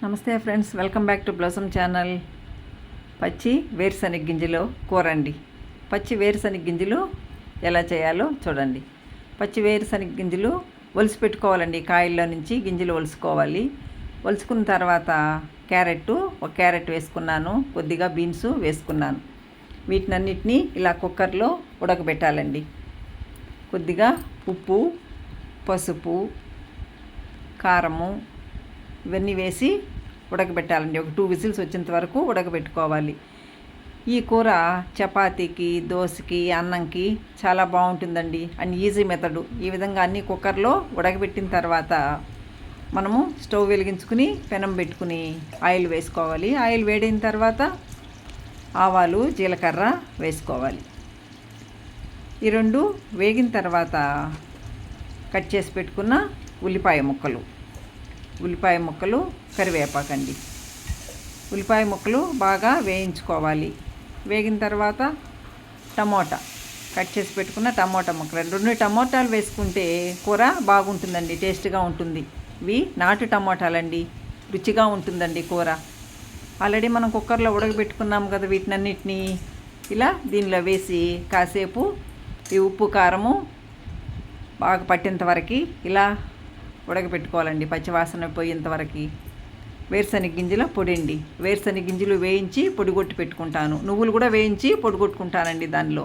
నమస్తే friends, welcome back to blossom channel. పచ్చి వేరుశనగ గింజలు కూర అండి. పచ్చి వేరుశనగ గింజలు ఎలా చేయాలో చూడండి. పచ్చి వేరుశనగ గింజలు ఒలిసి పెట్టుకోవాలండి. కాయల్లో నుంచి గింజలు ఒలుసుకోవాలి. ఒలుసుకున్న తర్వాత ఒక క్యారెట్ వేసుకున్నాను, కొద్దిగా బీన్స్ వేసుకున్నాను. వీటినన్నిటినీ ఇలా కుక్కర్లో ఉడకబెట్టాలండి. కొద్దిగా ఉప్పు, పసుపు, కారము ఇవన్నీ వేసి ఉడకబెట్టాలండి. ఒక 2 విజిల్స్ వచ్చేంత వరకు ఉడకబెట్టుకోవాలి. ఈ కూర చపాతీకి, దోశకి, అన్నంకి చాలా బాగుంటుందండి. And easy method. ఈ విధంగా అన్నీ కుక్కర్లో ఉడకబెట్టిన తర్వాత మనము స్టవ్ వెలిగించుకుని పెనం పెట్టుకుని ఆయిల్ వేసుకోవాలి. ఆయిల్ వేడిన తర్వాత ఆవాలు, జీలకర్ర వేసుకోవాలి. ఈ రెండు వేగిన తర్వాత కట్ చేసి పెట్టుకున్న ఉల్లిపాయ ముక్కలు, కరివేపాకండి. ఉల్లిపాయ ముక్కలు బాగా వేయించుకోవాలి. వేగిన తర్వాత టమోటా, కట్ చేసి పెట్టుకున్న టమోటా ముక్కలు, 2 టమోటాలు వేసుకుంటే కూర బాగుంటుందండి, టేస్ట్గా ఉంటుంది. ఇవి నాటు టమోటాలండి, రుచిగా ఉంటుందండి కూర. ఆల్రెడీ మనం కుక్కర్లో ఉడకబెట్టుకున్నాం కదా. వీటినన్నిటినీ ఇలా దీనిలో వేసి కాసేపు ఈ ఉప్పు, కారము బాగా పట్టేంత వరకు ఇలా ఉడకబెట్టుకోవాలండి, పచ్చివాసన పోయేంతవరకు. వేరుశనగ గింజల పొడి అండి. వేరుశనగ గింజలు వేయించి పొడి కొట్టి పెట్టుకుంటాను. నువ్వులు కూడా వేయించి పొడి కొట్టుకుంటానండి దానిలో.